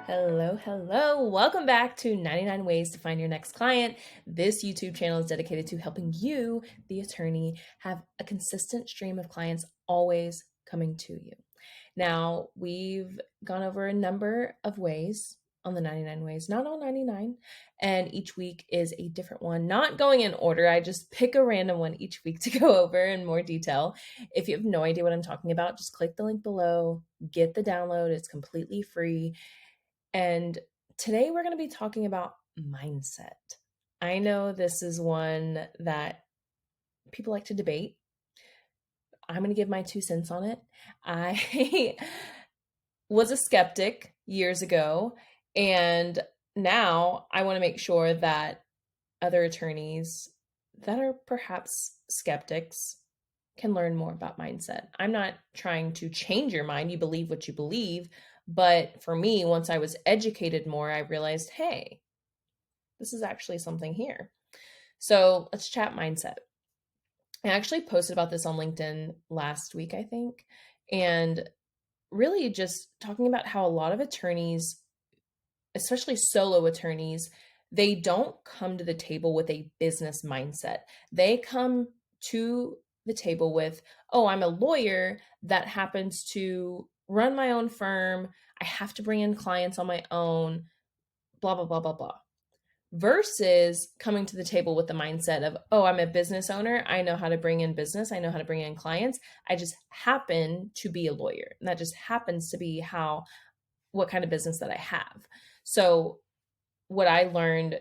Hello, hello. Welcome back to 99 Ways to Find Your Next Client. This YouTube channel is dedicated to helping you, the attorney, have a consistent stream of clients always coming to you. Now, we've gone over a number of ways on the 99 ways, not all 99, and each week is a different one, not going in order. I just pick a random one each week to go over in more detail. If you have no idea what I'm talking about, just click the link below, get the download. It's completely free. And today we're going to be talking about mindset. I know this is one that people like to debate. I'm going to give my 2 cents on it. I was a skeptic years ago, and now I want to make sure that other attorneys that are perhaps skeptics can learn more about mindset. I'm not trying to change your mind. You believe what you believe. But for me, once I was educated more, I realized, hey, this is actually something here. So let's chat mindset. I actually posted about this on LinkedIn last week, I think, and really just talking about how a lot of attorneys, especially solo attorneys, they don't come to the table with a business mindset. They come to the table with, oh, I'm a lawyer that happens to run my own firm. I have to bring in clients on my own, blah, blah, blah, blah, blah. Versus coming to the table with the mindset of, oh, I'm a business owner. I know how to bring in business. I know how to bring in clients. I just happen to be a lawyer. And that just happens to be what kind of business that I have. So what I learned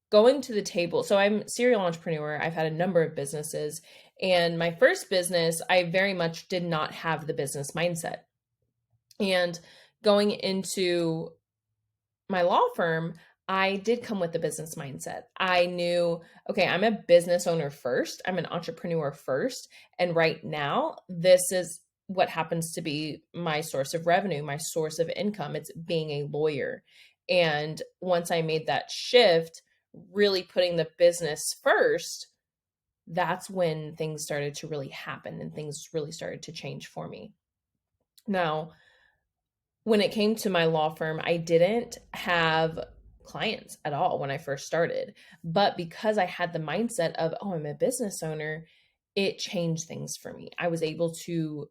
going to the table, so I'm a serial entrepreneur. I've had a number of businesses. And my first business, I very much did not have the business mindset. And going into my law firm, I did come with the business mindset. I knew, okay, I'm a business owner first. I'm an entrepreneur first. And right now, this is what happens to be my source of revenue, my source of income. It's being a lawyer. And once I made that shift, really putting the business first, that's when things started to really happen and things really started to change for me. Now, when it came to my law firm, I didn't have clients at all when I first started. But because I had the mindset of, oh, I'm a business owner, it changed things for me. I was able to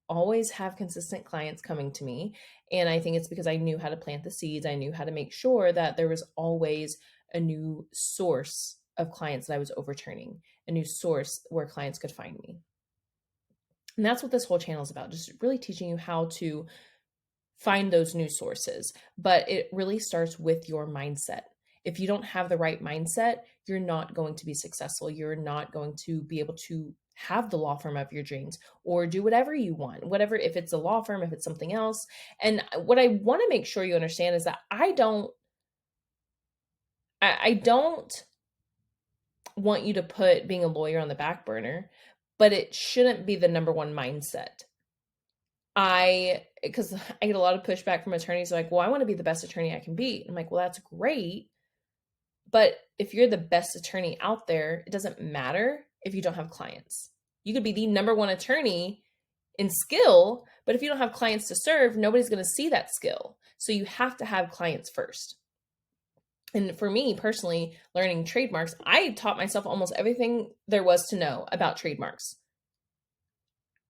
always have consistent clients coming to me. And I think it's because I knew how to plant the seeds. I knew how to make sure that there was always a new source of clients that I was overturning, a new source where clients could find me. And that's what this whole channel is about, just really teaching you how to find those new sources. But it really starts with your mindset. If you don't have the right mindset, you're not going to be successful. You're not going to be able to have the law firm of your dreams or do whatever you want, whatever, if it's a law firm, if it's something else. And what I want to make sure you understand is that I don't want you to put being a lawyer on the back burner, but it shouldn't be the number one mindset. Because I get a lot of pushback from attorneys like, well, I want to be the best attorney I can be. I'm like, well, that's great. But if you're the best attorney out there, it doesn't matter if you don't have clients. You could be the number one attorney in skill, but if you don't have clients to serve, nobody's going to see that skill. So you have to have clients first. And for me personally, learning trademarks, I taught myself almost everything there was to know about trademarks.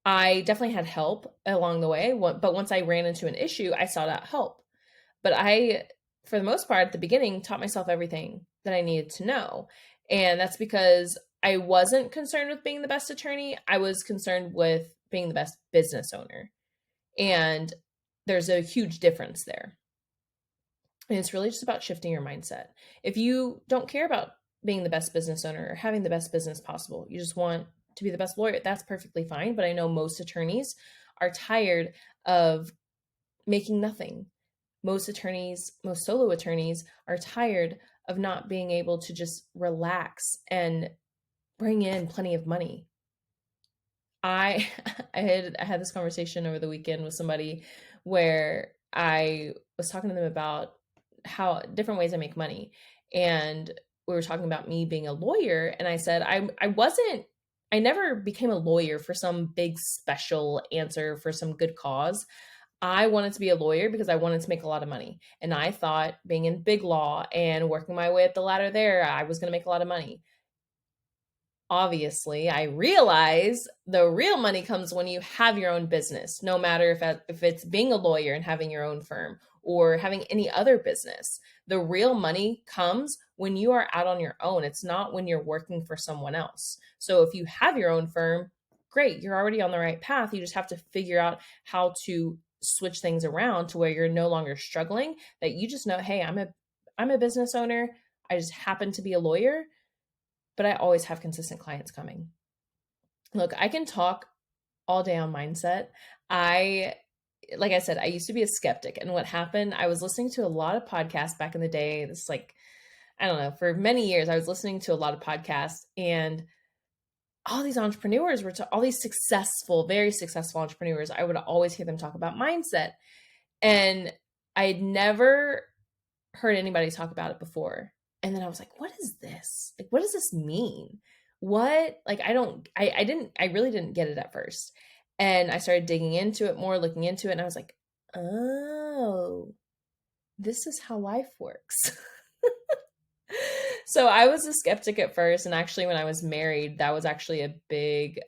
I definitely had help along the way, but once I ran into an issue, I sought out help. But I, for the most part, at the beginning, taught myself everything that I needed to know. And that's because I wasn't concerned with being the best attorney. I was concerned with being the best business owner. And there's a huge difference there. And it's really just about shifting your mindset. If you don't care about being the best business owner or having the best business possible, you just want to be the best lawyer, that's perfectly fine. But I know most attorneys are tired of making nothing. Most solo attorneys are tired of not being able to just relax and bring in plenty of money. I had this conversation over the weekend with somebody where I was talking to them about how different ways I make money. And we were talking about me being a lawyer. And I said, I never became a lawyer for some big special answer for some good cause. I wanted to be a lawyer because I wanted to make a lot of money. And I thought being in big law and working my way up the ladder there, I was going to make a lot of money. Obviously, I realize the real money comes when you have your own business, no matter if it's being a lawyer and having your own firm or having any other business. The real money comes when you are out on your own. It's not when you're working for someone else. So if you have your own firm, great, you're already on the right path. You just have to figure out how to switch things around to where you're no longer struggling, that you just know, hey, I'm a business owner. I just happen to be a lawyer, but I always have consistent clients coming. Look, I can talk all day on mindset. I, like I said, I used to be a skeptic. And what happened, I was listening to a lot of podcasts back in the day. This is like, I don't know, for many years, I was listening to a lot of podcasts, and all these entrepreneurs were all these successful, very successful entrepreneurs. I would always hear them talk about mindset. And I had never heard anybody talk about it before. And then I was like, what is this? Like, what does this mean? What? Like, I really didn't get it at first. And I started digging into it more, looking into it, and I was like, oh, this is how life works. So I was a skeptic at first. And actually, when I was married, that was actually a big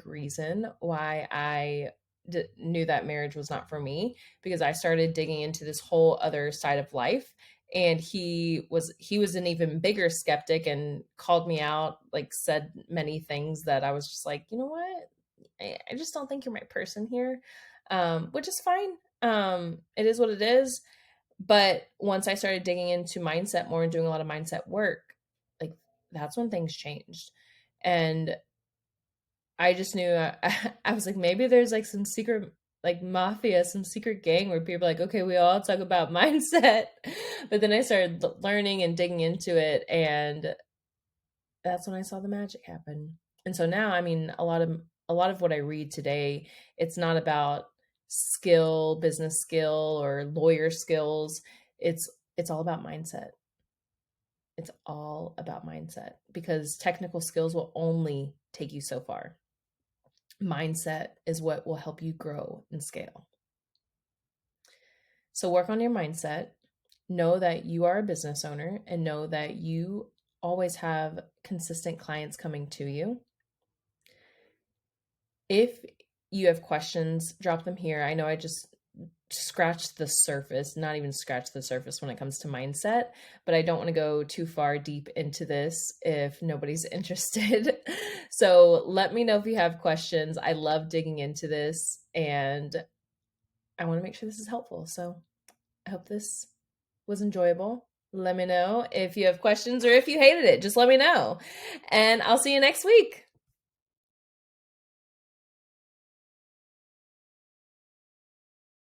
reason why I knew that marriage was not for me, because I started digging into this whole other side of life. And he was an even bigger skeptic and called me out, like said many things that I was just like, you know what? I just don't think you're my person here, which is fine. It is what it is. But once I started digging into mindset more and doing a lot of mindset work, like that's when things changed. And I just knew I was like, maybe there's like some secret, like mafia, some secret gang where people are like, okay, we all talk about mindset. But then I started learning and digging into it, and that's when I saw the magic happen. And so now, I mean, a lot of what I read today, it's not about skill, business skill, or lawyer skills. It's all about mindset. It's all about mindset, because technical skills will only take you so far. Mindset is what will help you grow and scale. So work on your mindset. Know that you are a business owner, and know that you always have consistent clients coming to you. If you have questions, drop them here. I know I just scratched the surface, not even scratched the surface when it comes to mindset, but I don't want to go too far deep into this if nobody's interested. So let me know if you have questions. I love digging into this, and I want to make sure this is helpful. So I hope this was enjoyable. Let me know if you have questions or if you hated it. Just let me know. And I'll see you next week.